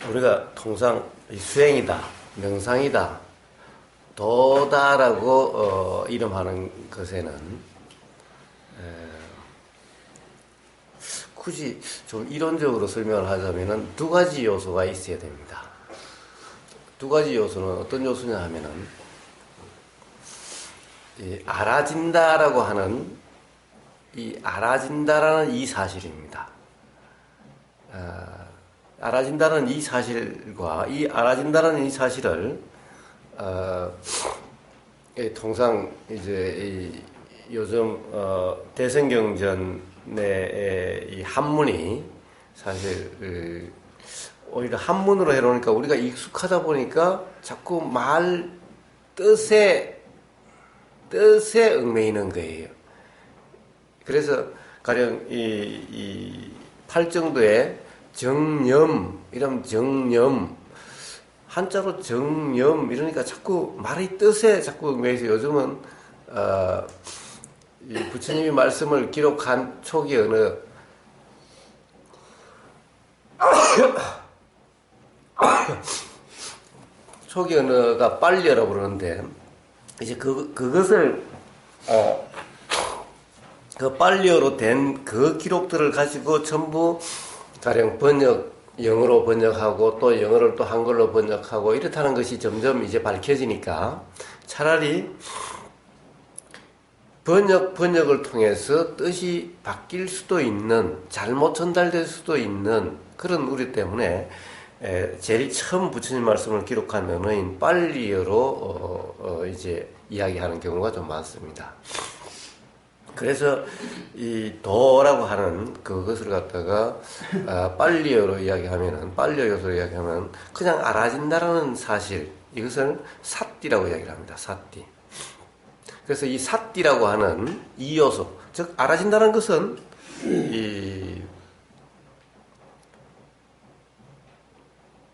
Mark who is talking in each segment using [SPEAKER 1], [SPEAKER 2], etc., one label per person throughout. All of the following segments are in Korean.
[SPEAKER 1] 우리가 통상 수행이다, 명상이다, 도다라고 이름하는 것에는 굳이 좀 이론적으로 설명을 하자면은 두 가지 요소가 있어야 됩니다. 두 가지 요소는 어떤 요소냐 하면은 알아진다라고 하는 알아진다라는 이 사실입니다. 알아진다는 이 사실과 이 알아진다는 이 사실을 통상 이제 요즘 대성경전의 이 한문이 사실 오히려 한문으로 해놓으니까 우리가 익숙하다 보니까 자꾸 말 뜻에 얽매이는 거예요. 그래서 가령 이 팔정도에 정념, 이런 정념, 한자로 정념 이러니까 자꾸 말의 뜻에 자꾸 얽매여서 요즘은 이 부처님이 말씀을 기록한 초기 언어 초기 언어가 빨리어라고 그러는데 이제 그것을 그 빨리어로 된 그 기록들을 가지고 전부 가령 영어로 번역하고 또 영어를 또 한글로 번역하고 이렇다는 것이 점점 이제 밝혀지니까 차라리 번역을 통해서 뜻이 바뀔 수도 있는, 잘못 전달될 수도 있는 그런 우리 때문에 제일 처음 부처님 말씀을 기록한 언어인 빨리어로 이제 이야기하는 경우가 좀 많습니다. 그래서 이 도라고 하는 그것을 갖다가 빨리어로 이야기하면은, 빨리어 요소로 이야기하면 그냥 알아진다라는 사실, 이것을 사띠라고 이야기를 합니다. 사띠. 그래서 이 사띠라고 하는 이 요소, 즉 알아진다는 것은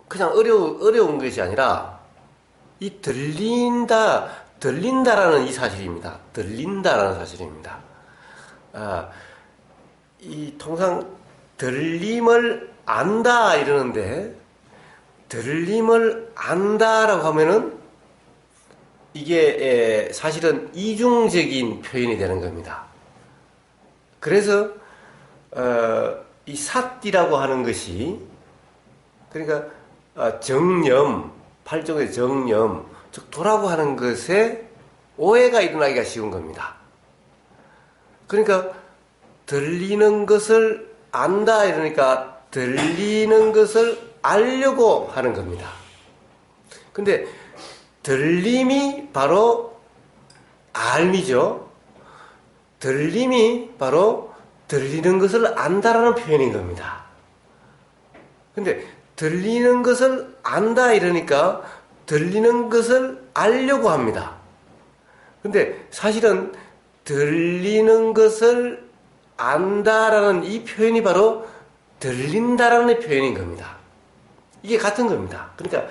[SPEAKER 1] 그냥 어려운 것이 아니라 이 들린다라는 이 사실입니다. 들린다라는 사실입니다. 이 통상 들림을 안다 이러는데, 들림을 안다라고 하면은 이게 사실은 이중적인 표현이 되는 겁니다. 그래서 이 사띠라고 하는 것이, 그러니까 정념, 팔정의 정념, 즉 도라고 하는 것에 오해가 일어나기가 쉬운 겁니다. 그러니까 들리는 것을 안다 이러니까 들리는 것을 알려고 하는 겁니다. 근데 들림이 바로 알미죠. 들림이 바로 들리는 것을 안다라는 표현인 겁니다. 근데 들리는 것을 안다 이러니까 들리는 것을 알려고 합니다. 근데 사실은 들리는 것을 안다라는 이 표현이 바로 들린다라는 표현인 겁니다. 이게 같은 겁니다. 그러니까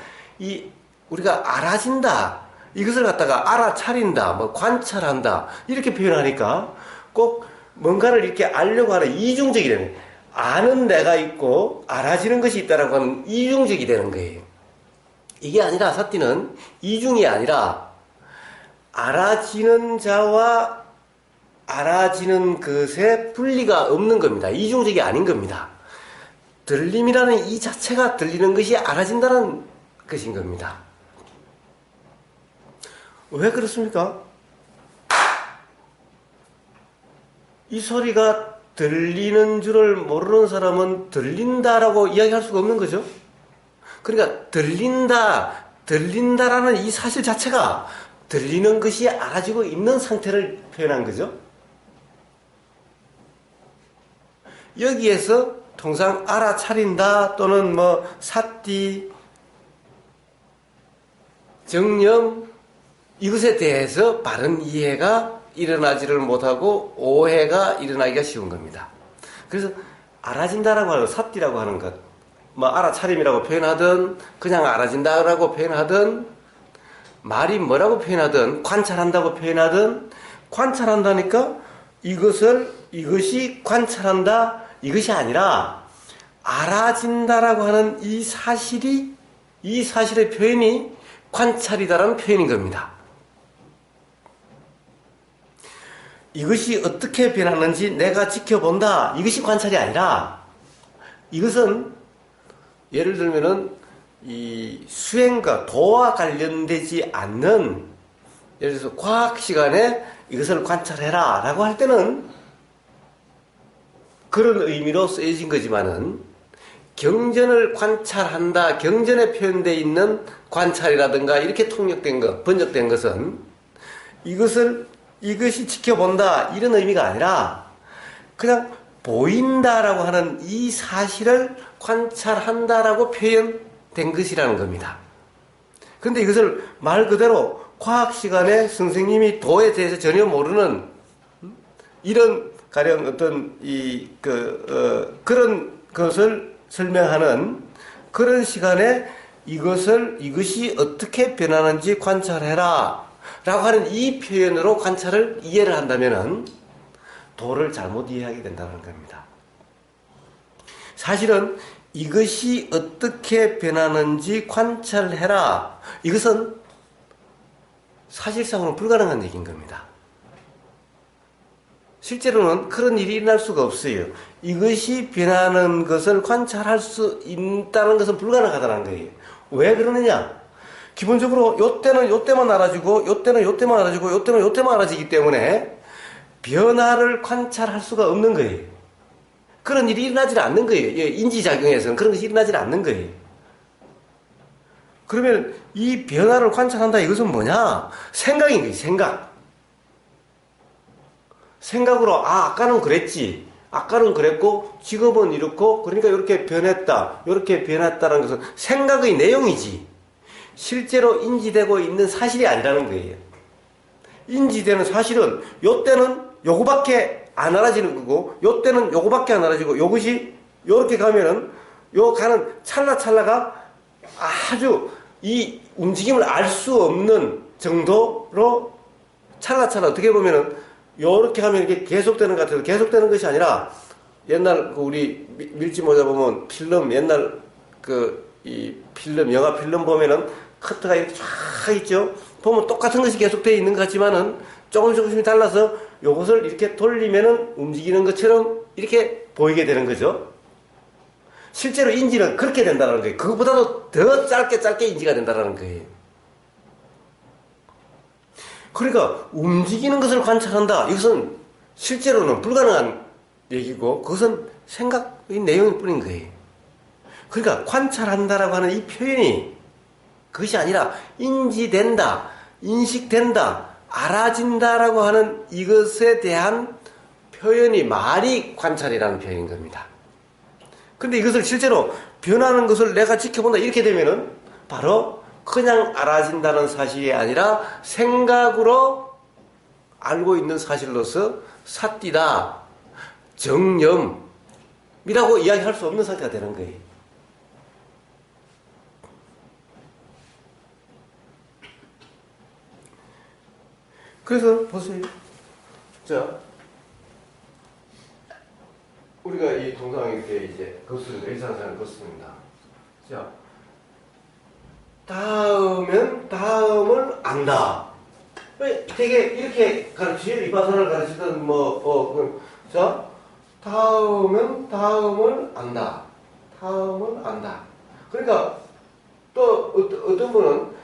[SPEAKER 1] 우리가 알아진다, 이것을 갖다가 알아차린다, 뭐 관찰한다 이렇게 표현하니까 꼭 뭔가를 이렇게 알려고 하는 이중적이 되는 거예요. 아는 내가 있고 알아지는 것이 있다라고 하는 이중적이 되는 거예요. 이게 아니라 사띠는 이중이 아니라 알아지는 자와 알아지는 것에 분리가 없는 겁니다. 이중적이 아닌 겁니다. 들림이라는 이 자체가 들리는 것이 알아진다는 것인 겁니다. 왜 그렇습니까? 이 소리가 들리는 줄을 모르는 사람은 들린다라고 이야기할 수가 없는 거죠. 그러니까 들린다라는 이 사실 자체가 들리는 것이 알아지고 있는 상태를 표현한 거죠. 여기에서 통상 알아차린다 또는 뭐 사띠, 정념 이것에 대해서 바른 이해가 일어나지를 못하고 오해가 일어나기가 쉬운 겁니다. 그래서 알아진다라고 하는 사띠라고 하는 것, 뭐 알아차림이라고 표현하든 그냥 알아진다라고 표현하든 말이 뭐라고 표현하든 관찰한다고 표현하든, 관찰한다니까 이것이 관찰한다 이것이 아니라 알아진다라고 하는 이 사실의 표현이 관찰이다라는 표현인 겁니다. 이것이 어떻게 변하는지 내가 지켜본다. 이것이 관찰이 아니라 이것은 예를 들면은 이 수행과 도와 관련되지 않는 예를 들어서 과학 시간에 이것을 관찰해라 라고 할 때는 그런 의미로 쓰여진 거지만은 경전을 관찰한다, 경전에 표현되어 있는 관찰이라든가 이렇게 통역된 것, 번역된 것은 이것이 지켜본다 이런 의미가 아니라 그냥 보인다라고 하는 이 사실을 관찰한다라고 표현된 것이라는 겁니다. 그런데 이것을 말 그대로 과학 시간에 선생님이 도에 대해서 전혀 모르는 이런 가령 어떤 그런 것을 설명하는 그런 시간에 이것이 어떻게 변하는지 관찰해라 라고 하는 이 표현으로 관찰을 이해를 한다면은 도를 잘못 이해하게 된다는 겁니다. 사실은 이것이 어떻게 변하는지 관찰해라. 이것은 사실상으로는 불가능한 얘기인 겁니다. 실제로는 그런 일이 일어날 수가 없어요. 이것이 변하는 것을 관찰할 수 있다는 것은 불가능하다는 거예요. 왜 그러느냐? 기본적으로 요때는 요때만 알아지고 요때는 요때만 알아지고 요때는 요때만 알아지기 때문에 변화를 관찰할 수가 없는 거예요. 그런 일이 일어나지 않는 거예요. 인지작용에서는 그런 것이 일어나지 않는 거예요. 그러면 이 변화를 관찰한다 이것은 뭐냐? 생각인 거예요. 생각으로 아까는 그랬지. 아까는 그랬고 지금은 이렇고 그러니까 이렇게 변했다. 이렇게 변했다는 것은 생각의 내용이지. 실제로 인지되고 있는 사실이 아니라는 거예요. 인지되는 사실은 요때는 요거밖에 안 알아지는 거고 요때는 요거밖에 안 알아지고 요것이 요렇게 가면은 요 가는 찰나찰나가 아주 이 움직임을 알 수 없는 정도로 찰나찰나 어떻게 보면은 요렇게 하면 이렇게 계속되는 것 같아서 계속되는 것이 아니라 옛날 우리 밀짚 모자 보면 필름 옛날 이 필름 영화 필름 보면은 커트가 이렇게 쫙 있죠. 보면 똑같은 것이 계속되어 있는 것 같지만은 조금씩 달라서 요것을 이렇게 돌리면은 움직이는 것처럼 이렇게 보이게 되는 거죠. 실제로 인지는 그렇게 된다는 거예요. 그것보다도 더 짧게 인지가 된다는 거예요. 그러니까 움직이는 것을 관찰한다. 이것은 실제로는 불가능한 얘기고 그것은 생각의 내용일 뿐인 거예요. 그러니까 관찰한다라고 하는 이 표현이 그것이 아니라 인지된다, 인식된다, 알아진다라고 하는 이것에 대한 표현이 말이 관찰이라는 표현인 겁니다. 근데 이것을 실제로 변하는 것을 내가 지켜본다 이렇게 되면은 바로 그냥 알아진다는 사실이 아니라 생각으로 알고 있는 사실로서 삿디다, 정념이라고 이야기할 수 없는 상태가 되는 거예요. 그래서 보세요. 자, 우리가 이 동상 이렇게 이제 거스른다. 일상생활 거스른다. 자, 다음을 안다. 왜 되게 이렇게 가르치죠? 이파선을 가르치든 자, 다음을 안다. 다음을 안다. 그러니까 또 어떤 분은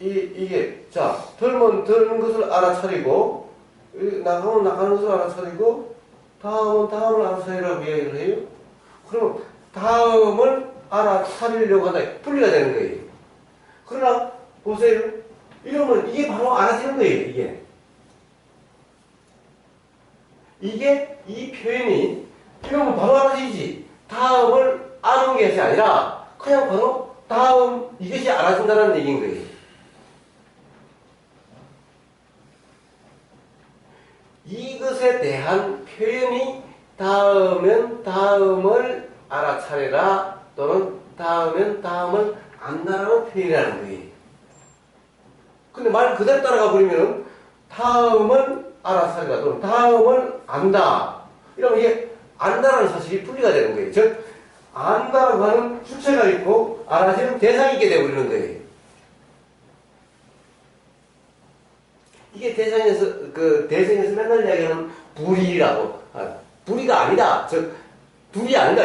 [SPEAKER 1] 이게 자, 들면 드는 것을 알아차리고 나가면 나가는 것을 알아차리고 다음을 알아차리라고 이야기를 해요. 그럼 다음을 알아차리려고 하다 분리가 되는 거예요. 그러나 보세요. 이러면 이게 바로 알아지는 거예요. 이게 이 표현이 이러면 바로 알아지지. 다음을 아는 것이 아니라 그냥 바로 다음 이것이 알아진다는 얘기인 거예요. 이것에 대한 표현이 다음은 다음을 알아차려라 또는 다음은 다음을 안다라는 표현이라는 거예요. 근데 말 그대로 따라가 버리면 다음은 알아차려라 또는 다음을 안다 이러면 이게 안다라는 사실이 분리가 되는 거예요. 즉 안다라고 하는 주체가 있고 알아지는 대상이 있게 되어버리는 거예요. 이게 대상에서 맨날 이야기하는 불이라고. 불이가 아니다. 둘이 아니다.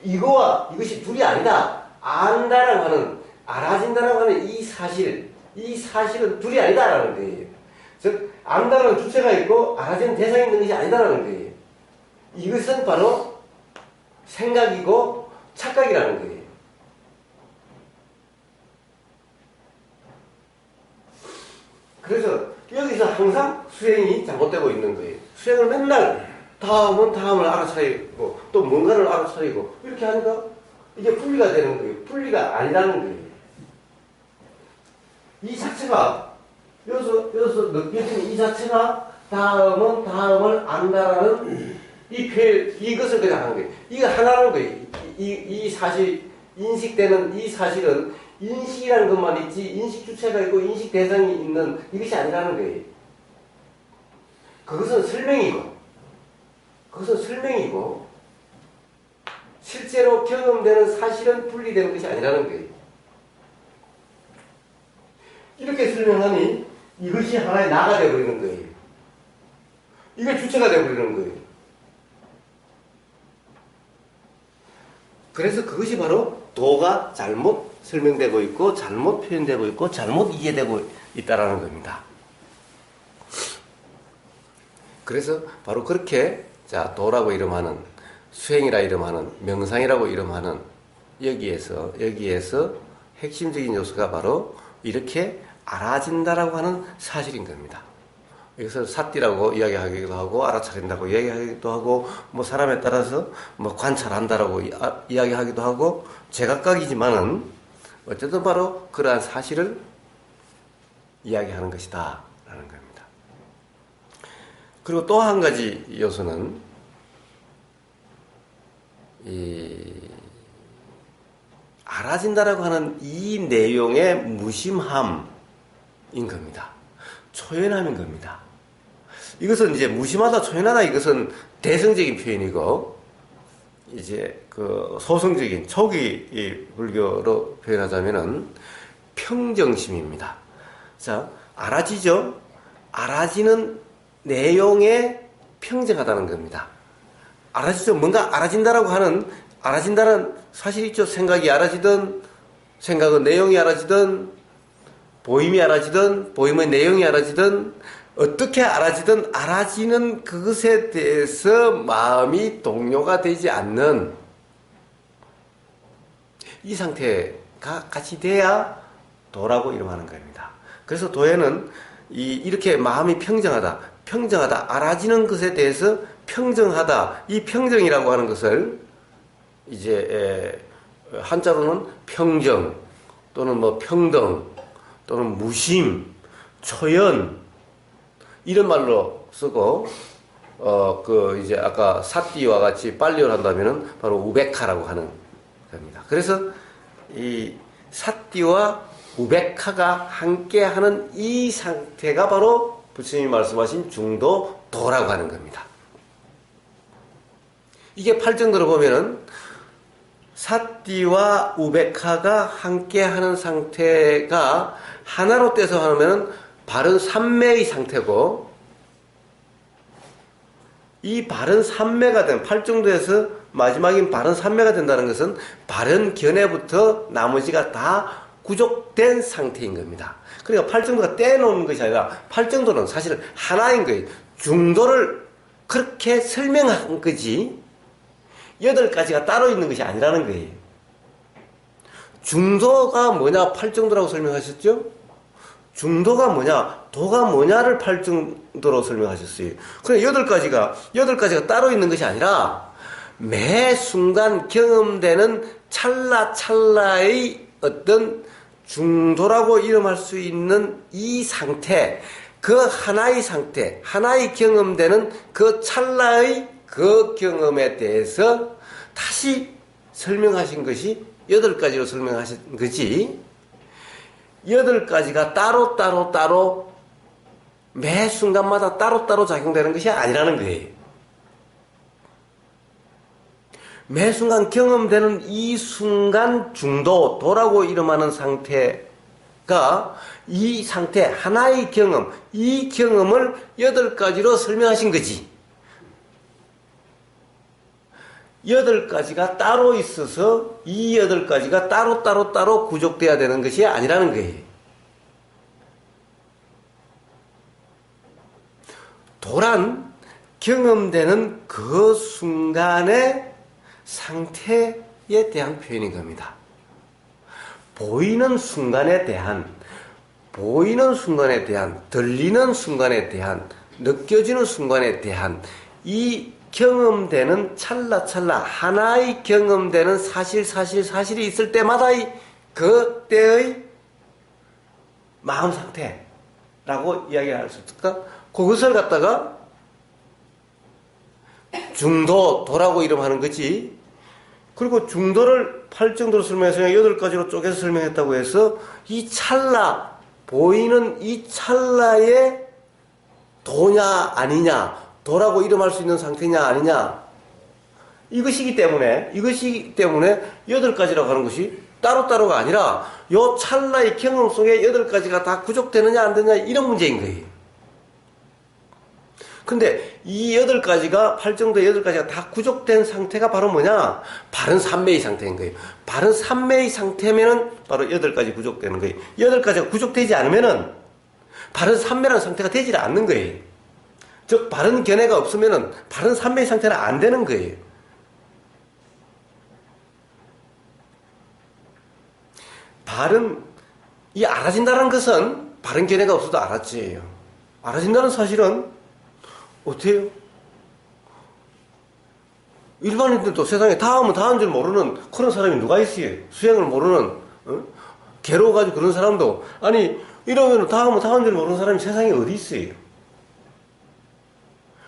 [SPEAKER 1] 이거와 이것이 둘이 아니다. 안다라고 하는, 알아진다라고 하는 이 사실은 둘이 아니다라는 거예요. 즉, 안다라는 주체가 있고 알아지는 대상이 있는 것이 아니다라는 거예요. 이것은 바로 생각이고 착각이라는 거예요. 그래서 여기서 항상 수행이 잘못되고 있는 거예요. 수행을 맨날 다음을 알아차리고 또 뭔가를 알아차리고 이렇게 하니까 이게 분리가 되는 거예요. 분리가 아니라는 거예요. 이 자체가 여기서 느껴지는 이 자체가 다음을 안다라는 이것을 그냥 하는 거예요. 이거 하나라는 거예요. 이 사실, 인식되는 이 사실은 인식이라는 것만 있지, 인식 주체가 있고 인식 대상이 있는 이것이 아니라는 거예요. 그것은 설명이고, 실제로 경험되는 사실은 분리되는 것이 아니라는 거예요. 이렇게 설명하니 이것이 하나의 나가 되어버리는 거예요. 이게 주체가 되어버리는 거예요. 그래서 그것이 바로 도가 잘못 설명되고 있고 잘못 표현되고 있고 잘못 이해되고 있다라는 겁니다. 그래서 바로 그렇게 도라고 이름하는, 수행이라 이름하는, 명상이라고 이름하는 여기에서 핵심적인 요소가 바로 이렇게 알아진다라고 하는 사실인 겁니다. 여기서 사띠라고 이야기하기도 하고 알아차린다고 이야기하기도 하고 뭐 사람에 따라서 뭐 관찰한다라고 이야기하기도 하고 제각각이지만은 어쨌든 바로 그러한 사실을 이야기하는 것이다 라는 겁니다. 그리고 또 한 가지 요소는 알아진다라고 하는 이 내용의 무심함인 겁니다. 초연함인 겁니다. 이것은 이제 무심하다, 초연하다, 이것은 대성적인 표현이고, 이제 소성적인, 초기 불교로 표현하자면은 평정심입니다. 자, 알아지죠? 알아지는 내용에 평정하다는 겁니다. 알아지죠? 뭔가 알아진다라고 하는, 알아진다는 사실 있죠? 생각이 알아지든, 생각은 내용이 알아지든, 보임이 알아지든, 보임의 내용이 알아지든, 어떻게 알아지든 알아지는 그것에 대해서 마음이 동요가 되지 않는 이 상태가 같이 돼야 도라고 이름하는 겁니다. 그래서 도에는 이렇게 마음이 평정하다, 알아지는 것에 대해서 평정하다, 이 평정이라고 하는 것을 이제 한자로는 평정 또는 뭐 평등 또는 무심, 초연 이런 말로 쓰고 이제 아까 사띠와 같이 빨리를 한다면은 바로 우베카라고 하는 겁니다. 그래서 이 사띠와 우베카가 함께하는 이 상태가 바로 부처님이 말씀하신 중도 도라고 하는 겁니다. 이게 팔정도로 보면은 사띠와 우베카가 함께하는 상태가 하나로 떼서 하면은 바른 삼매의 상태고, 이 바른 삼매가 된 팔정도에서 마지막인 바른 삼매가 된다는 것은 바른 견해부터 나머지가 다 구족된 상태인 겁니다. 그러니까 팔정도가 떼놓는 것이 아니라 팔정도는 사실은 하나인 거예요. 중도를 그렇게 설명한 거지 8가지가 따로 있는 것이 아니라는 거예요. 중도가 뭐냐 팔정도라고 설명하셨죠? 중도가 뭐냐, 도가 뭐냐를 팔정도로 설명하셨어요. 그래, 8가지가 따로 있는 것이 아니라 매 순간 경험되는 찰나찰나의 어떤 중도라고 이름할 수 있는 이 상태, 그 하나의 상태, 하나의 경험되는 그 찰나의 그 경험에 대해서 다시 설명하신 것이 8가지로 설명하신 거지, 8가지가 따로 매 순간마다 따로 작용되는 것이 아니라는 거예요. 매 순간 경험되는 이 순간 중도, 도라고 이름하는 상태가 이 상태, 하나의 경험, 이 경험을 8가지로 설명하신 거지. 8가지가 따로 있어서 이 8가지가 따로 구족돼야 되는 것이 아니라는 거예요. 도란 경험되는 그 순간의 상태에 대한 표현인 겁니다. 보이는 순간에 대한, 들리는 순간에 대한, 느껴지는 순간에 대한 이 경험되는 찰나찰나 하나의 경험되는 사실이 있을 때마다의 그때의 마음 상태라고 이야기할 수 있을까? 그것을 갖다가 중도라고 이름하는 거지. 그리고 중도를 8정도로 설명해서 8가지로 쪼개서 설명했다고 해서 이 찰나, 보이는 이 찰나의 도냐 아니냐, 도라고 이름할 수 있는 상태냐 아니냐, 이것이기 때문에 8가지라고 하는 것이 따로따로가 아니라 요 찰나의 경험 속에 8가지가 다 구족되느냐 안 되느냐 이런 문제인 거예요. 근데 이 8가지가, 8정도의 8가지가 다 구족된 상태가 바로 뭐냐? 바른 삼매의 상태인 거예요. 바른 삼매의 상태면은 바로 8가지 구족되는 거예요. 8가지가 구족되지 않으면은 바른 삼매라는 상태가 되지 않는 거예요. 즉, 바른 견해가 없으면은 바른 삼매의 상태는 안 되는 거예요. 이 알아진다는 것은 바른 견해가 없어도 알았지예요. 알아진다는 사실은 어떻게 해요? 일반인들도 세상에 다음은 다음 줄 모르는 그런 사람이 누가 있어요? 수행을 모르는, 괴로워가지고 그런 사람도, 아니, 이러면 다음은 다음 줄 모르는 사람이 세상에 어디 있어요?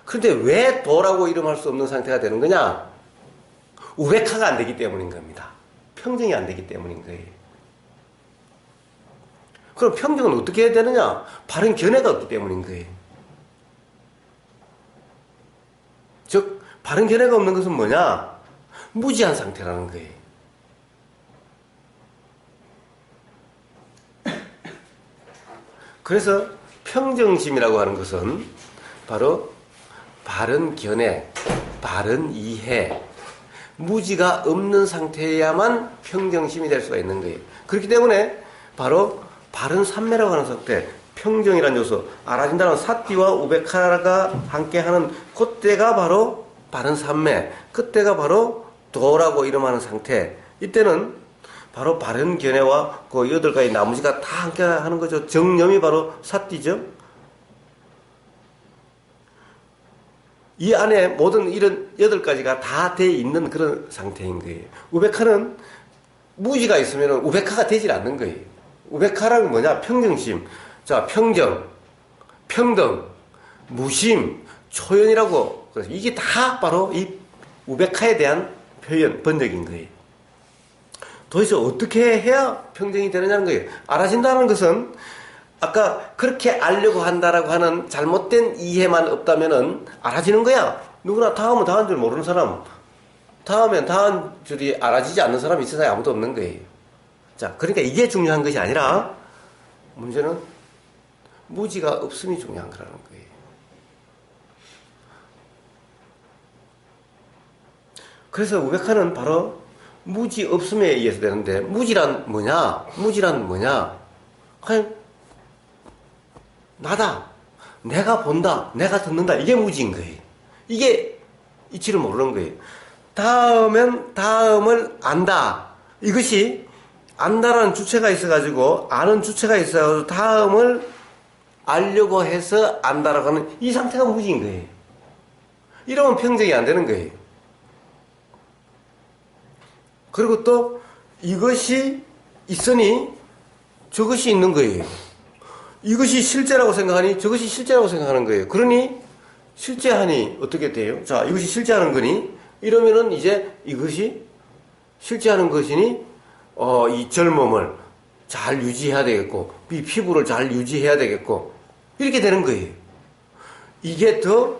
[SPEAKER 1] 근데 왜 도라고 이름할 수 없는 상태가 되는 거냐? 우베카가 안 되기 때문인 겁니다. 평정이 안 되기 때문인 거예요. 그럼 평정은 어떻게 해야 되느냐? 바른 견해가 없기 때문인 거예요. 즉, 바른 견해가 없는 것은 뭐냐? 무지한 상태라는 거예요. 그래서 평정심이라고 하는 것은 바로 바른 견해, 바른 이해, 무지가 없는 상태여야만 평정심이 될 수가 있는 거예요. 그렇기 때문에 바로 바른 삼매라고 하는 상태, 평정이라는 요소, 알아진다는 사띠와 우베카가 함께하는 그때가 바로 바른 삼매, 그때가 바로 도라고 이름하는 상태. 이때는 바로 바른 견해와 그 8가지 나머지가 다 함께하는 거죠. 정념이 바로 사띠죠. 이 안에 모든 이런 8가지가 다 돼 있는 그런 상태인 거예요. 우베카는 무지가 있으면 우베카가 되질 않는 거예요. 우베카라는 뭐냐? 평정심. 자, 평정, 평등, 무심, 초연이라고. 그래서 이게 다 바로 이 우베카에 대한 표현, 번역인 거예요. 도대체 어떻게 해야 평정이 되느냐는 거예요. 알아진다는 것은 아까 그렇게 알려고 한다라고 하는 잘못된 이해만 없다면은 알아지는 거야. 누구나 다음은 다음 줄 모르는 사람, 다음엔 다음 줄이 알아지지 않는 사람이 이 세상에 아무도 없는 거예요. 자, 그러니까 이게 중요한 것이 아니라 문제는 무지가 없음이 중요한 거라는 거예요. 그래서 우베카는 바로 무지 없음에 의해서 되는데, 무지란 뭐냐? 그냥 나다, 내가 본다, 내가 듣는다, 이게 무지인 거예요. 이게 이치를 모르는 거예요. 다음은 다음을 안다, 이것이 안다라는 주체가 있어가지고, 아는 주체가 있어가지고 다음을 알려고 해서 안다라고 하는 이 상태가 무지인 거예요. 이러면 평정이 안 되는 거예요. 그리고 또 이것이 있으니 저것이 있는 거예요. 이것이 실제라고 생각하니 저것이 실제라고 생각하는 거예요. 그러니 실제하니 어떻게 돼요? 자, 이것이 실제하는 거니 이러면은 이제 이것이 실제하는 것이니 이 젊음을 잘 유지해야 되겠고, 이 피부를 잘 유지해야 되겠고, 이렇게 되는 거예요. 이게 더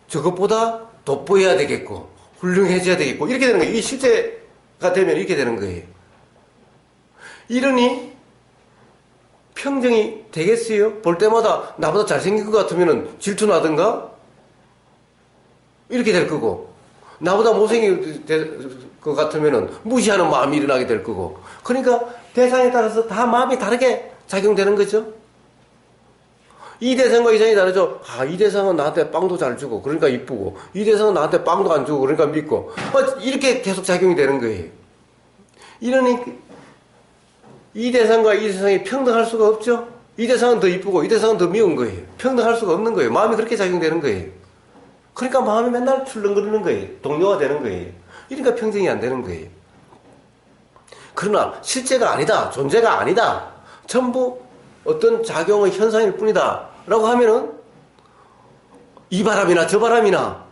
[SPEAKER 1] 저것보다 돋보여야 되겠고, 훌륭해져야 되겠고 이렇게 되는 거예요. 이게 실제가 되면 이렇게 되는 거예요. 이러니 평정이 되겠어요? 볼 때마다 나보다 잘생긴 것 같으면 질투나든가 이렇게 될 거고, 나보다 못생긴 것 같으면 무시하는 마음이 일어나게 될 거고, 그러니까 대상에 따라서 다 마음이 다르게 작용되는 거죠. 이 대상과 이 대상이 다르죠. 이 대상은 나한테 빵도 잘 주고 그러니까 이쁘고, 이 대상은 나한테 빵도 안 주고 그러니까 믿고, 이렇게 계속 작용이 되는 거예요. 이러니 이 대상과 이 대상이 평등할 수가 없죠. 이 대상은 더 이쁘고 이 대상은 더 미운 거예요. 평등할 수가 없는 거예요. 마음이 그렇게 작용되는 거예요. 그러니까 마음이 맨날 출렁거리는 거예요. 동요가 되는 거예요. 그러니까 평정이 안 되는 거예요. 그러나 실제가 아니다, 존재가 아니다, 전부 어떤 작용의 현상일 뿐이다 라고 하면은 이 바람이나 저 바람이나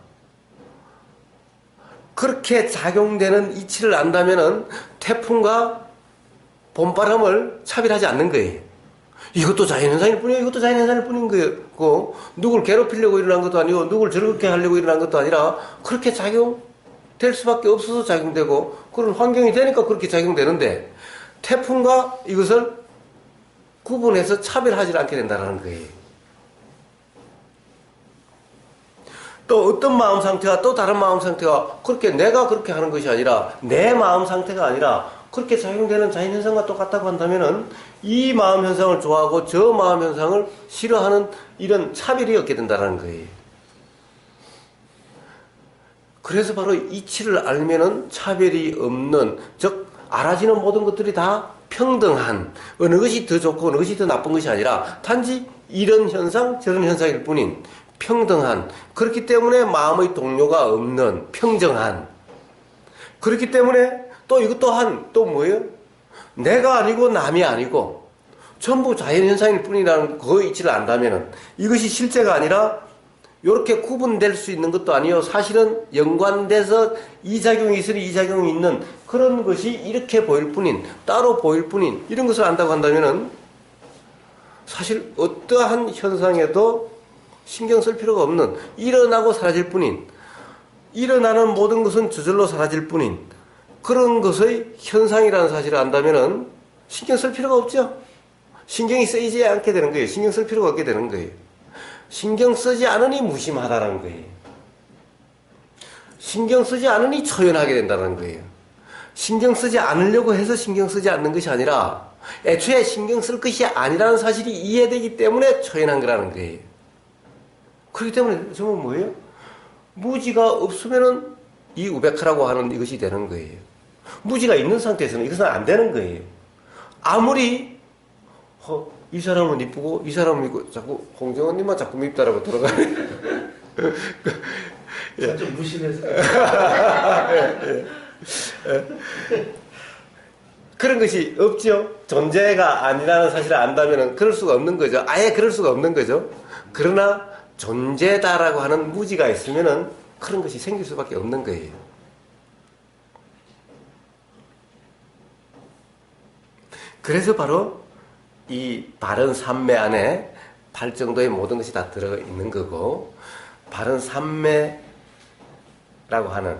[SPEAKER 1] 그렇게 작용되는 이치를 안다면은 태풍과 봄바람을 차별하지 않는 거예요. 이것도 자연현상일 뿐이에요. 이것도 자연현상일 뿐인 거고, 누굴 괴롭히려고 일어난 것도 아니고 누굴 즐겁게 하려고 일어난 것도 아니라 그렇게 작용될 수밖에 없어서 작용되고 그런 환경이 되니까 그렇게 작용되는데, 태풍과 이것을 구분해서 차별하지 않게 된다는 거예요. 또 어떤 마음 상태가 또 다른 마음 상태가 그렇게 내가 그렇게 하는 것이 아니라 내 마음 상태가 아니라 그렇게 작용되는 자연현상과 똑같다고 한다면은 이 마음 현상을 좋아하고 저 마음 현상을 싫어하는 이런 차별이 없게 된다는 거예요. 그래서 바로 이치를 알면은 차별이 없는, 즉 알아지는 모든 것들이 다 평등한, 어느 것이 더 좋고 어느 것이 더 나쁜 것이 아니라 단지 이런 현상 저런 현상일 뿐인 평등한, 그렇기 때문에 마음의 동요가 없는 평정한, 그렇기 때문에 또 이것 또한 또 뭐예요? 내가 아니고 남이 아니고 전부 자연현상일 뿐이라는 그 이치를 안다면은 이것이 실제가 아니라 이렇게 구분될 수 있는 것도 아니요, 사실은 연관돼서 이 작용이 있으니 이 작용이 있는 그런 것이 이렇게 보일 뿐인, 따로 보일 뿐인 이런 것을 안다고 한다면은 사실 어떠한 현상에도 신경 쓸 필요가 없는, 일어나고 사라질 뿐인, 일어나는 모든 것은 저절로 사라질 뿐인 그런 것의 현상이라는 사실을 안다면은 신경 쓸 필요가 없죠. 신경이 쓰이지 않게 되는 거예요. 신경 쓸 필요가 없게 되는 거예요. 신경 쓰지 않으니 무심하다는 거예요. 신경 쓰지 않으니 초연하게 된다는 거예요. 신경 쓰지 않으려고 해서 신경 쓰지 않는 것이 아니라 애초에 신경 쓸 것이 아니라는 사실이 이해되기 때문에 초연한 거라는 거예요. 그렇기 때문에 저는 뭐예요? 무지가 없으면은 이 우백하라고 하는 이것이 되는 거예요. 무지가 있는 상태에서는 이것은 안 되는 거예요. 아무리 이 사람은 이쁘고 이 사람은 이쁘고 자꾸 홍정원님만 자꾸 밉다라고 돌아가네.
[SPEAKER 2] 좀 무심해서.
[SPEAKER 1] 그런 것이 없죠. 존재가 아니라는 사실을 안다면 그럴 수가 없는 거죠. 아예 그럴 수가 없는 거죠. 그러나 존재다라고 하는 무지가 있으면은 그런 것이 생길 수밖에 없는 거예요. 그래서 바로 이 바른 삼매 안에 8정도의 모든 것이 다 들어 있는 거고, 바른 삼매라고 하는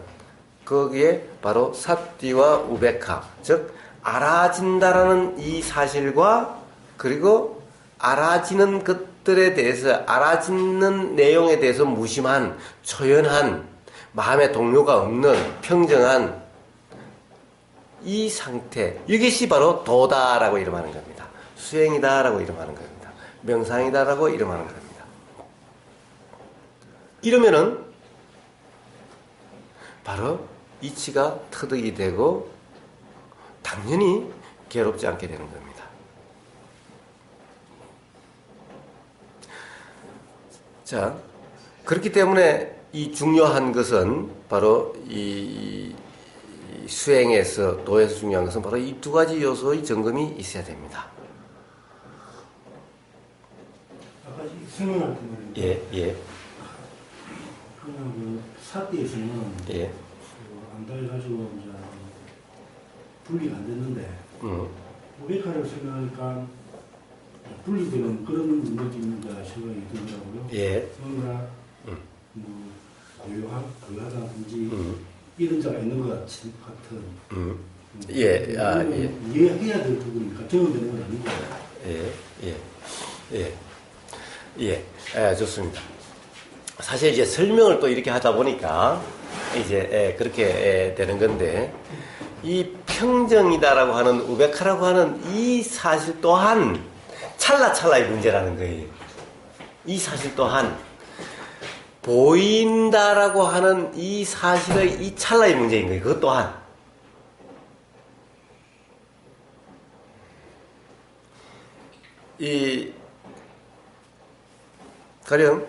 [SPEAKER 1] 거기에 바로 사띠와 우백하, 즉 알아진다라는 이 사실과 그리고 알아지는 것들에 대해서, 알아지는 내용에 대해서 무심한, 초연한, 마음의 동요가 없는 평정한 이 상태, 이것이 바로 도다라고 이름하는 겁니다. 수행이다라고 이름하는 겁니다. 명상이다라고 이름하는 겁니다. 이러면은 바로 이치가 터득이 되고 당연히 괴롭지 않게 되는 겁니다. 자, 그렇기 때문에 이 중요한 것은 바로 이 수행에서, 도에서 중요한 것은 바로 이 두 가지 요소의 점검이 있어야 됩니다.
[SPEAKER 2] 아까 설명할 때 말인데.
[SPEAKER 1] 예.
[SPEAKER 2] 그냥 그 사띠에서는
[SPEAKER 1] 예.
[SPEAKER 2] 안다 해가지고 이제 분리가 안 됐는데 우백화를 설명하니까 분리되는 그런 느낌인가 생각이 들더라고요.
[SPEAKER 1] 예.
[SPEAKER 2] 뭔가 고요하다든지 이런 자가 있는 것 같은.
[SPEAKER 1] 예, 아, 예.
[SPEAKER 2] 이해해야 될 부분이니까 적용되는 건 아니고.
[SPEAKER 1] 예, 예, 예, 예, 예, 좋습니다. 사실 이제 설명을 또 이렇게 하다 보니까 이제 그렇게 되는 건데, 이 평정이다라고 하는 우베카라고 하는 이 사실 또한 찰나찰나의 문제라는 거예요. 이 사실 또한 보인다라고 하는 이 사실의 이 찰나의 문제인 거예요. 그것 또한. 가령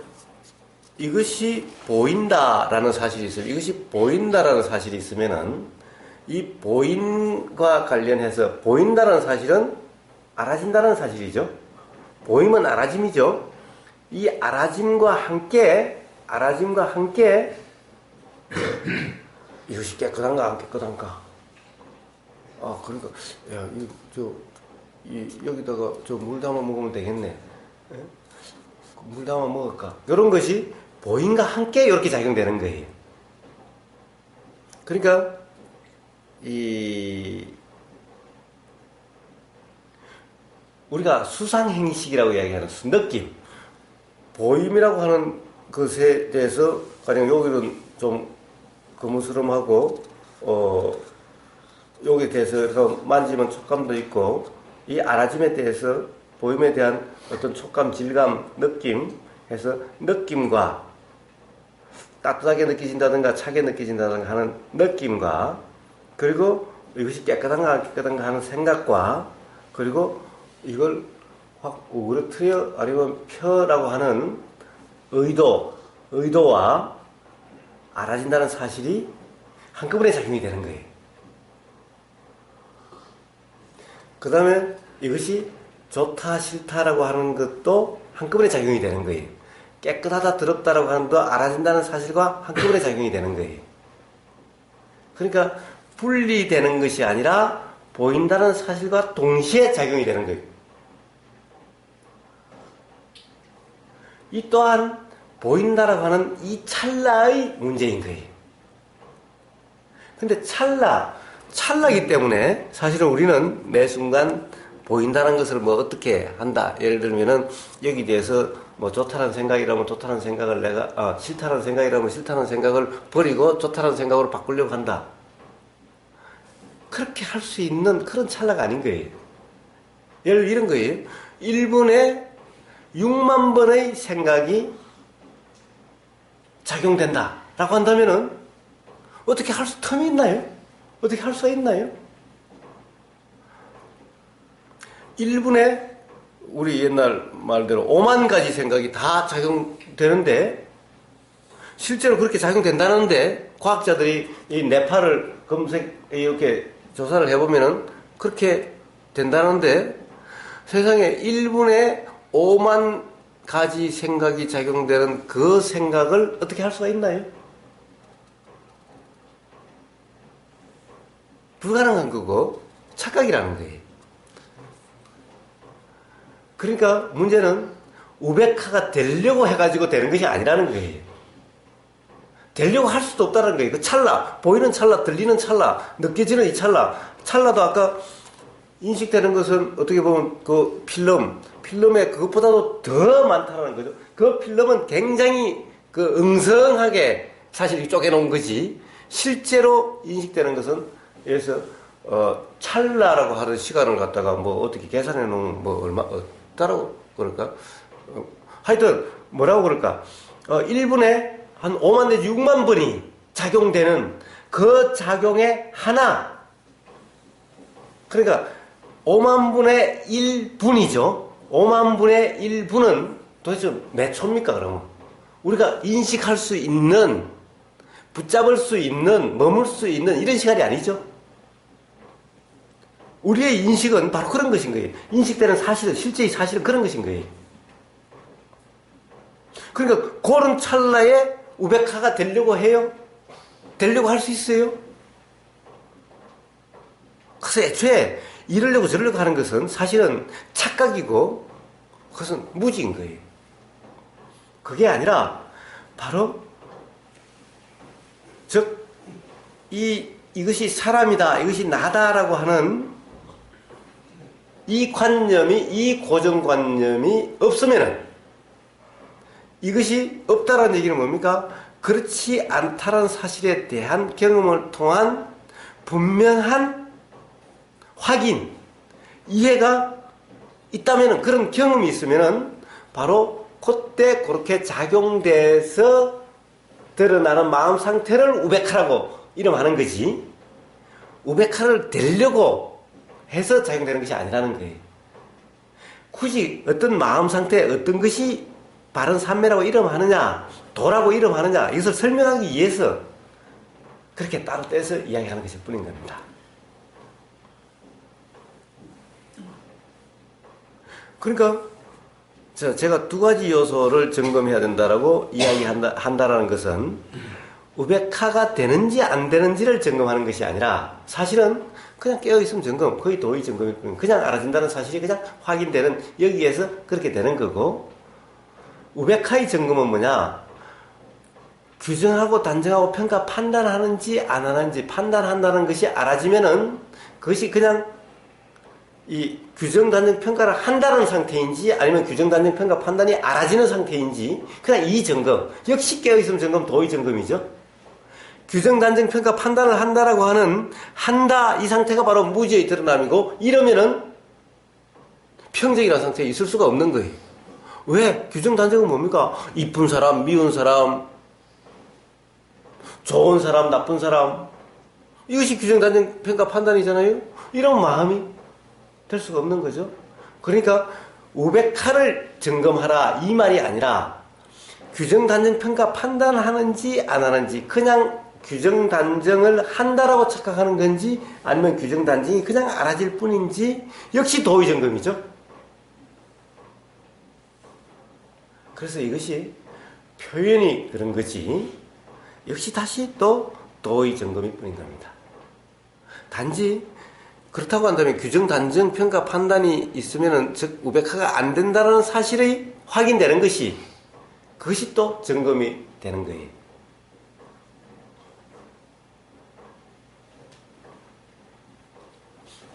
[SPEAKER 1] 이것이 보인다라는 사실이 있어요. 이것이 보인다라는 사실이 있으면은 이 보임과 관련해서 보인다라는 사실은 알아진다는 사실이죠. 보임은 알아짐이죠. 이 알아짐과 함께 이것이 깨끗한가 안 깨끗한가. 아, 그러니까 야, 여기다가 저 물 담아 먹으면 되겠네. 예? 물 담아 먹을까? 이런 것이 보임과 함께 이렇게 작용되는 거예요. 그러니까 우리가 수상행위식이라고 이야기하는 느낌, 보임이라고 하는 것에 대해서 가령 여기는 좀 거무스름하고 여기에 대해서 이렇게 만지면 촉감도 있고, 이 알아짐에 대해서 보임에 대한 어떤 촉감, 질감, 느낌 해서 느낌과 따뜻하게 느껴진다든가 차게 느껴진다든가 하는 느낌과, 그리고 이것이 깨끗한가 안 깨끗한가 하는 생각과, 그리고 이걸 확 우그러뜨려 아니면 펴라고 하는 의도와 알아진다는 사실이 한꺼번에 작용이 되는 거예요. 그 다음에 이것이 좋다 싫다라고 하는 것도 한꺼번에 작용이 되는 거예요. 깨끗하다 더럽다라고 하는 것도 알아진다는 사실과 한꺼번에 작용이 되는 거예요. 그러니까 분리되는 것이 아니라 보인다는 사실과 동시에 작용이 되는 거예요. 이 또한 보인다라고 하는 이 찰나의 문제인 거예요. 근데 찰나이기 때문에 사실은 우리는 매 순간 보인다는 것을 뭐 어떻게 한다. 예를 들면은 여기 대해서 뭐 좋다는 생각이라면 좋다는 생각을 내가 싫다는 생각이라면 싫다는 생각을 버리고 좋다는 생각으로 바꾸려고 한다. 그렇게 할 수 있는 그런 찰나가 아닌 거예요. 예를 들어 이런 거예요. 1분에 6만 번의 생각이 작용된다 라고 한다면은 어떻게 할 수 틈이 있나요? 어떻게 할 수가 있나요? 1분에 우리 옛날 말대로 5만 가지 생각이 다 작용되는데, 실제로 그렇게 작용된다는데 과학자들이 이 뇌파를 이렇게 조사를 해보면은 그렇게 된다는데, 세상에 1분에 5만 가지 생각이 작용되는 그 생각을 어떻게 할 수가 있나요? 불가능한 거고 착각이라는 거예요. 그러니까 문제는 우베카가 되려고 해가지고 되는 것이 아니라는 거예요. 되려고 할 수도 없다는 거예요. 그 찰나, 보이는 찰나, 들리는 찰나, 느껴지는 이 찰나도 아까 인식되는 것은 어떻게 보면 그 필름에 그것보다도 더 많다는 거죠. 그 필름은 굉장히 그 응성하게 사실 쪼개놓은 거지, 실제로 인식되는 것은 그래서 찰나라고 하는 시간을 갖다가 뭐 어떻게 계산해 놓으면 뭐 얼마 없다라고 그럴까? 하여튼 뭐라고 그럴까? 1분에 한 5만 내지 6만 번이 작용되는 그 작용의 하나. 그러니까 5만 분의 1분이죠. 5만 분의 1분은 도대체 몇 초입니까, 그러면? 우리가 인식할 수 있는, 붙잡을 수 있는, 머물 수 있는 이런 시간이 아니죠. 우리의 인식은 바로 그런 것인 거예요. 인식되는 사실은, 실제의 사실은 그런 것인 거예요. 그러니까 그런 찰나에 우베카가 되려고 해요? 되려고 할 수 있어요? 그래서 애초에 이러려고 저러려고 하는 것은 사실은 착각이고 그것은 무지인 거예요. 그게 아니라 바로 즉 이것이 사람이다, 이것이 나다라고 하는 이 고정관념이 없으면은, 이것이 없다라는 얘기는 뭡니까? 그렇지 않다라는 사실에 대한 경험을 통한 분명한 확인, 이해가 있다면은, 그런 경험이 있으면은, 바로 그때 그렇게 작용돼서 드러나는 마음 상태를 우베카라고 이름하는 거지, 우베카를 되려고 해서 작용되는 것이 아니라는 거예요. 굳이 어떤 마음 상태, 어떤 것이 바른 삼매라고 이름하느냐, 도라고 이름하느냐, 이것을 설명하기 위해서 그렇게 따로 떼서 이야기하는 것일 뿐인 겁니다. 그러니까 제가 두 가지 요소를 점검해야 된다라고 이야기한다라는 것은, 우베카가 되는지 안 되는지를 점검하는 것이 아니라, 사실은 그냥 깨어있으면 점검, 거의 도의 점검일 뿐, 그냥 알아진다는 사실이 그냥 확인되는, 여기에서 그렇게 되는 거고, 우베카의 점검은 뭐냐? 규정하고 단정하고 평가 판단하는지 안 하는지 판단한다는 것이 알아지면은, 그것이 그냥 이 규정 단정 평가를 한다는 상태인지, 아니면 규정 단정 평가 판단이 알아지는 상태인지, 그냥 이 점검, 역시 깨어있으면 점검, 도의 점검이죠. 규정 단정 평가 판단을 한다라고 하는, 한다, 이 상태가 바로 무지의 드러남이고, 이러면은 평정이라는 상태에 있을 수가 없는 거예요. 왜? 규정 단정은 뭡니까? 이쁜 사람, 미운 사람, 좋은 사람, 나쁜 사람, 이것이 규정 단정 평가 판단이잖아요. 이런 마음이 될 수가 없는 거죠. 그러니까 우베카를 점검하라, 이 말이 아니라, 규정 단정 평가 판단하는지 안 하는지, 그냥 규정 단정을 한다라고 착각하는 건지, 아니면 규정 단정이 그냥 알아질 뿐인지, 역시 도의 점검이죠. 그래서 이것이 표현이 그런 거지, 역시 다시 또 도의 점검일 뿐인 겁니다. 단지 그렇다고 한다면 규정 단정 평가 판단이 있으면은, 즉 우베카가 안 된다는 사실이 확인되는 것이, 그것이 또 점검이 되는 거예요.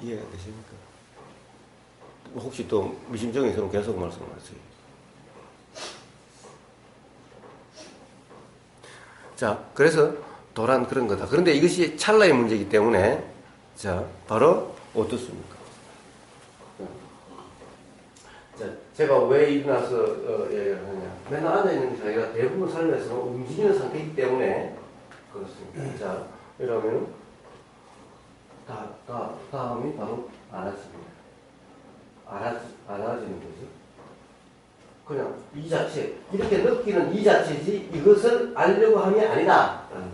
[SPEAKER 1] 이해가 되십니까? 혹시 또 미심정이 있으면 계속 말씀하세요. 자, 그래서 도란 그런 거다. 그런데 이것이 찰나의 문제이기 때문에, 자, 바로 어떻습니까? 자, 제가 왜 일어나서 얘기를 하냐? 맨날 앉아있는 것이 아니라 대부분 삶에서는 움직이는 상태이기 때문에 그렇습니다. 자, 이러면 다음이 바로 알아집니다. 알아지는 거죠. 그냥 이 자체, 이렇게 느끼는 이 자체지, 이것을 알려고 함이 아니다 라는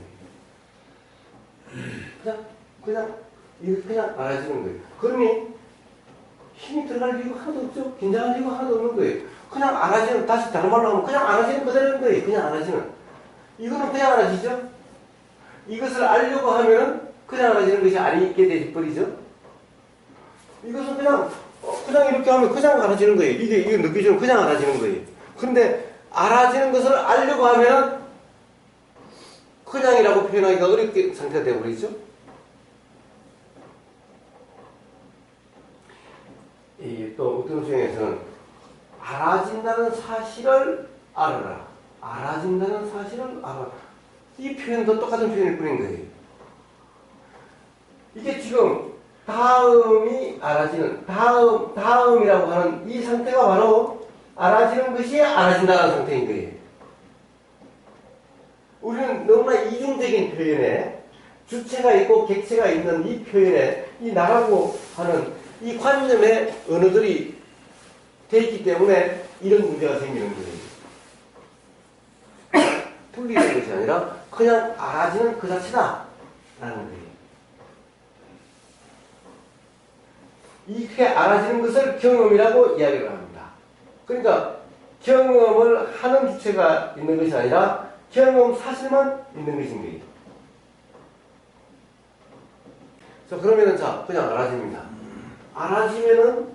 [SPEAKER 1] 거예요. 그냥 알아지는 거예요. 그러니 힘이 들어갈 이유가 하나도 없죠. 긴장할 이유가 하나도 없는 거예요. 그냥 알아지는, 다시 다른 말로 하면 그냥 알아지는 그대로인 거예요. 그냥 알아지는. 이거는 그냥 알아지죠. 이것을 알려고 하면은 그냥 알아지는 것이 아니게 되버리죠. 이것은 그냥 이렇게 하면 그냥 알아지는 거예요. 이게 느껴지면 그냥 알아지는 거예요. 그런데 알아지는 것을 알려고 하면은 그냥이라고 표현하기가 어렵게 상태가 되어버리죠. 또 어떤 수행에서는 알아진다는 사실을 알아라, 알아진다는 사실을 알아라, 이 표현도 똑같은 표현일 뿐인 거예요. 이게 지금 다음이 알아지는, 다음이라고 하는 이 상태가 바로 알아지는 것이 알아진다는 상태인 거예요. 우리는 너무나 이중적인 표현에, 주체가 있고 객체가 있는 이 표현에, 이 나라고 하는 이 관념의 언어들이 돼 있기 때문에 이런 문제가 생기는 거예요. 분리된 것이 아니라 그냥 알아지는 그 자체다 라는 거예요. 이렇게 알아지는 것을 경험이라고 이야기를 합니다. 그러니까 경험을 하는 주체가 있는 것이 아니라 경험 사실만 있는 것인 거예요. 자, 그러면은 그냥 알아집니다. 알아지면은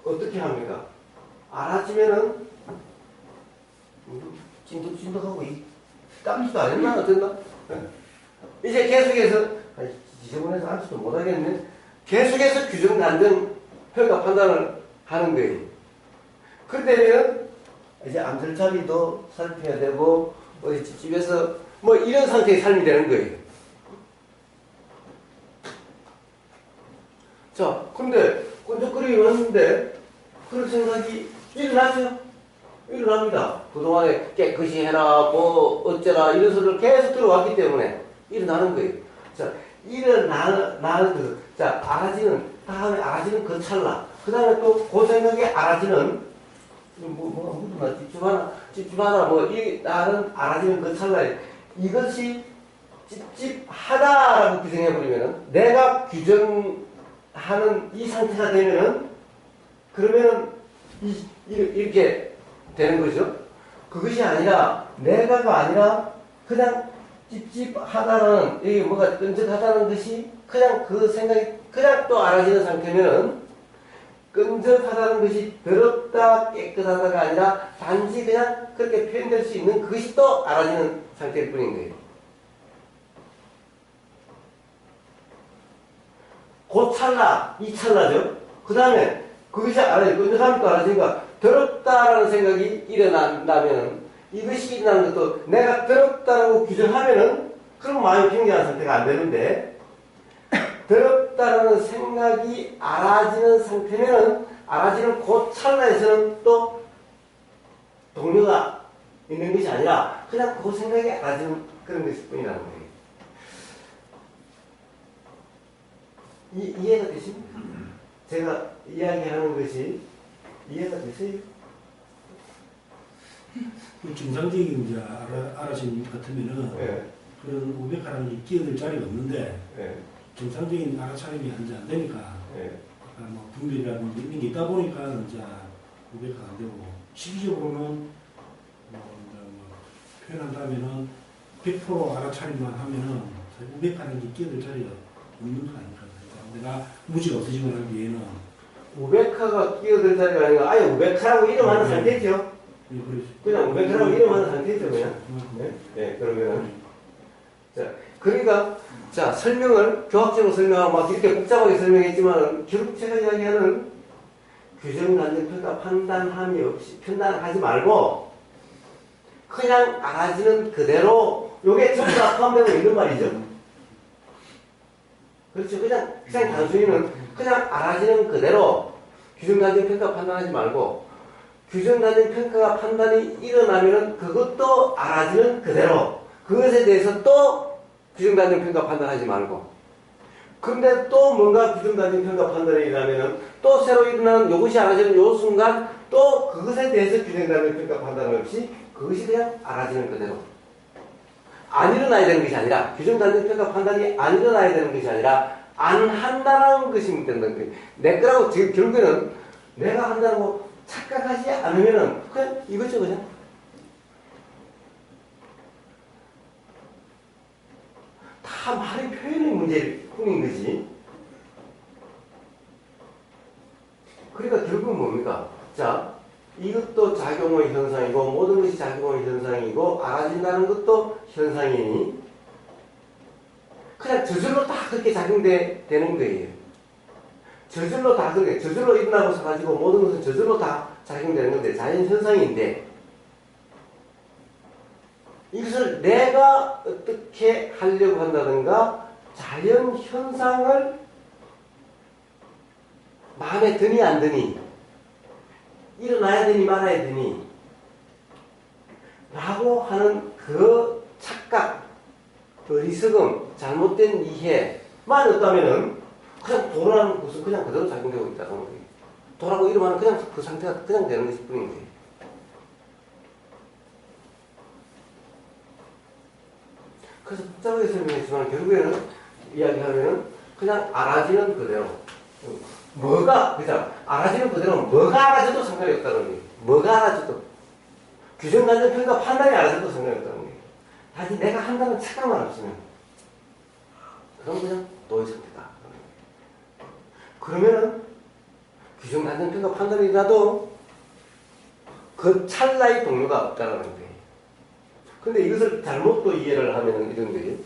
[SPEAKER 1] 어떻게 합니까? 알아지면은 찐득찐득하고 이 땀지도 안 했나 어땠나? 네? 이제 계속해서, 지저분해서 알지도 못하겠네. 계속해서 규정, 단정, 평가, 판단을 하는 거예요. 그러면 이제 암살자리도 살펴야 되고, 어디 집에서 뭐 이런 상태의 삶이 되는 거예요. 자, 근데 끈적거리게 왔는데 그런 생각이 일어나죠? 일어납니다. 그동안에 깨끗이 해라, 뭐 어쩌라 이런 소리를 계속 들어왔기 때문에 일어나는 거예요. 자, 일어나는 그, 자, 알아지는, 다음에 알아지는 그 찰나. 그 다음에 또 그 생각에 알아지는, 찝찝하나, 나는 알아지는 그 찰나에 이것이 찝찝하다라고 규정해버리면은, 내가 규정하는 이 상태가 되면은, 그러면은, 이렇게 되는 거죠. 그것이 아니라, 내가가 아니라, 그냥 찝찝하다는, 이게 뭐가 끈적하다는 것이, 그냥 그 생각이, 그냥 또 알아지는 상태면은, 끈적하다는 것이 더럽다, 깨끗하다가 아니라, 단지 그냥 그렇게 표현될 수 있는 그것이 또 알아지는 상태일 뿐인 거예요. 그 찰나, 이 찰나죠. 그 다음에 그것이 알아지고, 끈적함이 또 알아지니까 더럽다라는 생각이 일어난다면 이것이 일어나는 것도 내가 더럽다라고 규정하면은 그럼 마음이 평정한 상태가 안 되는데 더럽다라는 생각이 알아지는 상태면은 알아지는 그 찰나에서는 또 동료가 있는 것이 아니라 그냥 그 생각이 알아지는 그런 것일 뿐이라는 거예요. 이해가 되십니까? 제가 이야기하는 것이 이해가 되세요?
[SPEAKER 2] 정상적인 이제 알아신 같으면은
[SPEAKER 1] 예.
[SPEAKER 2] 그런 우백화라는 게 끼어들 자리가 없는데
[SPEAKER 1] 예.
[SPEAKER 2] 정상적인 알아차림이 이제 안 되니까
[SPEAKER 1] 예.
[SPEAKER 2] 뭐 분별이라든지 이런 게 있다 보니까 이제 우백화가 안 되고 시기적으로는 표현한다면은 100% 알아차림만 하면은 우백화라는 게 끼어들 자리가 없는 거 아닐까. 내가 무지가 없어지거나 하기 위해는
[SPEAKER 1] 우백화가 끼어들 자리가 아니라 아예 우백화라고 이름하는 상태죠. 그냥 우백화라고 이름하는 상태죠, 그냥. 네? 네, 그러면. 자, 그러니까, 자, 설명을 교학적으로 설명하고 막 이렇게 복잡하게 설명했지만, 결국 제가 이야기하는 규정, 단정, 평가, 판단함이 없이, 판단하지 말고, 그냥 알아지는 그대로, 요게 전부 다 포함되고 있는 말이죠. 그렇죠. 그냥 단순히는 그냥 알아지는 그대로 규정, 단정, 평가, 판단하지 말고 규정, 단정, 평가가 판단이 일어나면은 그것도 알아지는 그대로 그것에 대해서 또 규정, 단정, 평가, 판단하지 말고 근데 또 뭔가 규정, 단정, 평가, 판단이 일어나면은 또 새로 일어나는 요것이 알아지는 요 순간 또 그것에 대해서 규정, 단정, 평가, 판단 없이 그것이 그냥 알아지는 그대로 안 일어나야 되는 것이 아니라 규정, 단정, 평가, 판단이 안 일어나야 되는 것이 아니라 안 한다는 것이 된다는 거예요. 내 거라고 지금 결국에는 내가 한다고 착각하지 않으면은 그냥 이거죠 그냥. 다 말의 표현의 문제일 뿐인 거지. 그러니까 결국은 뭡니까? 자, 이것도 작용의 현상이고 모든 것이 작용의 현상이고 알아진다는 것도 현상이니 그냥 저절로 다 그렇게 작용되는 거예요. 저절로 다 그렇게 저절로 일어나고 사라지고 모든 것은 저절로 다 작용되는 건데 자연 현상인데 이것을 내가 어떻게 하려고 한다든가 자연 현상을 마음에 드니 안 드니 일어나야 되니 말아야 되니 라고 하는 그 착각, 어리석음, 잘못된 이해만 없다면은 그냥 도라는 것은 그냥 그대로 작용되고 있다는 거예요. 도라고 이름하는 그냥 그 상태가 그냥 되는 것일 뿐인 거예요. 그래서 복잡하게 설명했지만 결국에는 이야기하면은 그냥 알아지는 그대로 뭐가 그죠? 알아지는 그대로 뭐가 알아져도 상관이 없다는 거예요. 뭐가 알아져도 규정, 단정, 평가, 판단이 알아져도 상관이 없다는 거예요. 단지 내가 한다는 착각만 없으면 그럼 그냥 너의 상태다. 그러면은 규정, 단정, 평가, 판단이라도 그 찰나의 동료가 없다는 거예요. 근데 이것을 잘못 또 이해를 하면은 이런 거예요.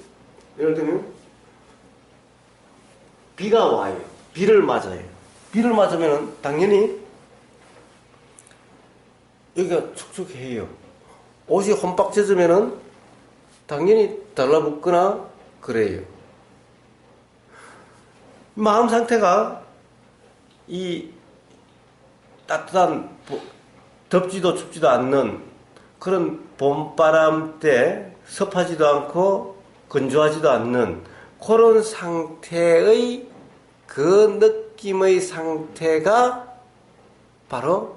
[SPEAKER 1] 예를 들면 비가 와요. 비를 맞아요. 비를 맞으면 당연히 여기가 축축해요. 옷이 홈박 젖으면은 당연히 달라붙거나 그래요. 마음 상태가 이 따뜻한 덥지도 춥지도 않는 그런 봄바람 때 습하지도 않고 건조하지도 않는 그런 상태의 그 느낌의 상태가 바로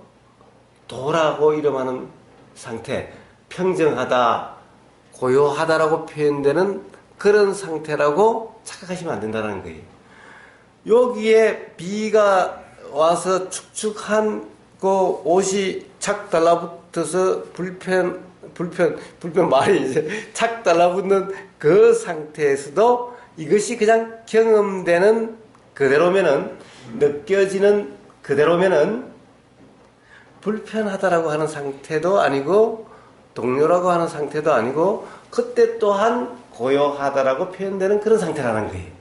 [SPEAKER 1] 도라고 이름하는 상태, 평정하다, 고요하다라고 표현되는 그런 상태라고 착각하시면 안 된다는 거예요. 여기에 비가 와서 축축한 그 옷이 착 달라붙어서 불편 말이 이제 착 달라붙는 그 상태에서도 이것이 그냥 경험되는 그대로면은, 느껴지는 그대로면은 불편하다라고 하는 상태도 아니고 동요라고 하는 상태도 아니고 그때 또한 고요하다라고 표현되는 그런 상태라는 거예요.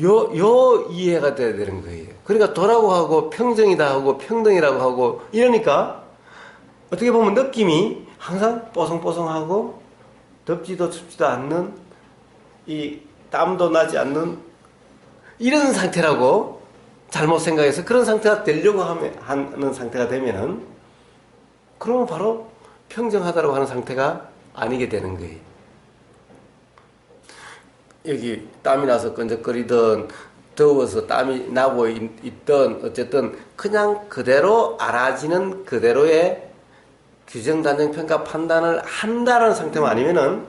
[SPEAKER 1] 요 이해가 돼야 되는 거예요. 그러니까 도라고 하고 평정이다 하고 평등이라고 하고 이러니까 어떻게 보면 느낌이 항상 뽀송뽀송하고 덥지도 춥지도 않는 이 땀도 나지 않는 이런 상태라고 잘못 생각해서 그런 상태가 되려고 하는 상태가 되면은 그러면 바로 평정하다라고 하는 상태가 아니게 되는 거예요. 여기 땀이 나서 끈적거리든 더워서 땀이 나고 있든 어쨌든 그냥 그대로 알아지는 그대로의 규정, 단정, 평가, 판단을 한다는 상태만 아니면은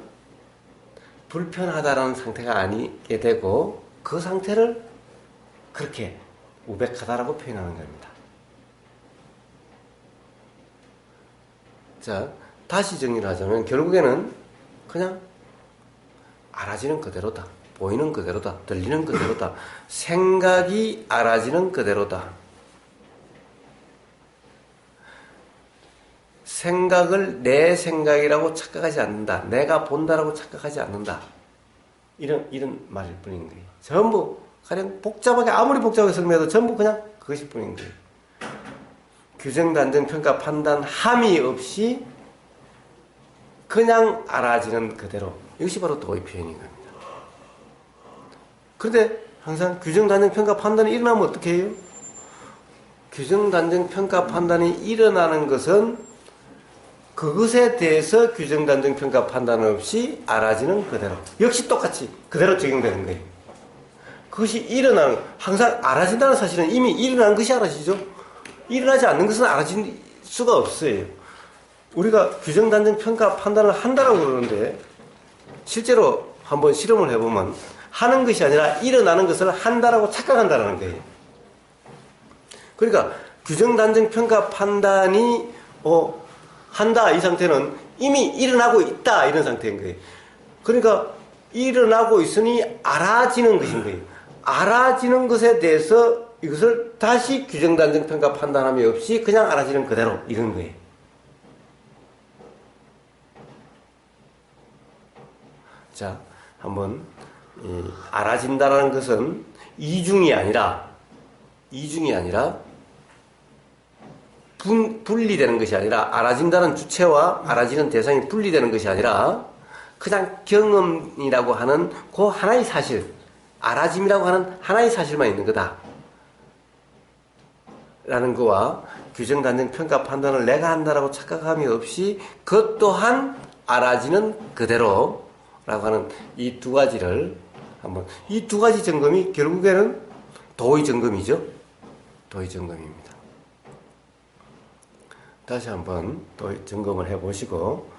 [SPEAKER 1] 불편하다는 상태가 아니게 되고 그 상태를 그렇게 우백하다라고 표현하는 겁니다. 자, 다시 정리를 하자면 결국에는 그냥 알아지는 그대로다. 보이는 그대로다. 들리는 그대로다. 생각이 알아지는 그대로다. 생각을 내 생각이라고 착각하지 않는다. 내가 본다라고 착각하지 않는다. 이런 말일 뿐인 거예요. 전부 가령 복잡하게 아무리 복잡하게 설명해도 전부 그냥 그것일 뿐인 거예요. 규정, 단정, 평가, 판단 함이 없이 그냥 알아지는 그대로. 이것이 바로 도의 표현인 겁니다. 그런데 항상 규정, 단정, 평가, 판단이 일어나면 어떻게 해요? 규정, 단정, 평가, 판단이 일어나는 것은 그것에 대해서 규정, 단정, 평가, 판단 없이 알아지는 그대로. 역시 똑같이 그대로 적용되는 거예요. 그것이 일어나는, 항상 알아진다는 사실은 이미 일어난 것이 알아지죠. 일어나지 않는 것은 알아질 수가 없어요. 우리가 규정, 단정, 평가, 판단을 한다고 그러는데 실제로 한번 실험을 해보면 하는 것이 아니라 일어나는 것을 한다라고 착각한다는 거예요. 그러니까 규정, 단정, 평가, 판단이 한다 이 상태는 이미 일어나고 있다 이런 상태인 거예요. 그러니까 일어나고 있으니 알아지는 것인 거예요. 알아지는 것에 대해서 이것을 다시 규정, 단정, 평가, 판단함이 없이 그냥 알아지는 그대로 이런 거예요. 자, 한번 알아진다라는 것은 이중이 아니라 분리되는 것이 아니라 알아진다는 주체와 알아지는 대상이 분리되는 것이 아니라 그냥 경험이라고 하는 그 하나의 사실, 알아짐이라고 하는 하나의 사실만 있는 거다 라는 거와 규정, 단정, 평가, 판단을 내가 한다라고 착각함이 없이 그것 또한 알아지는 그대로 라고 하는 이 두 가지를 한번, 이 두 가지 점검이 결국에는 도의 점검이죠. 도의 점검입니다. 다시 한번 도의 점검을 해보시고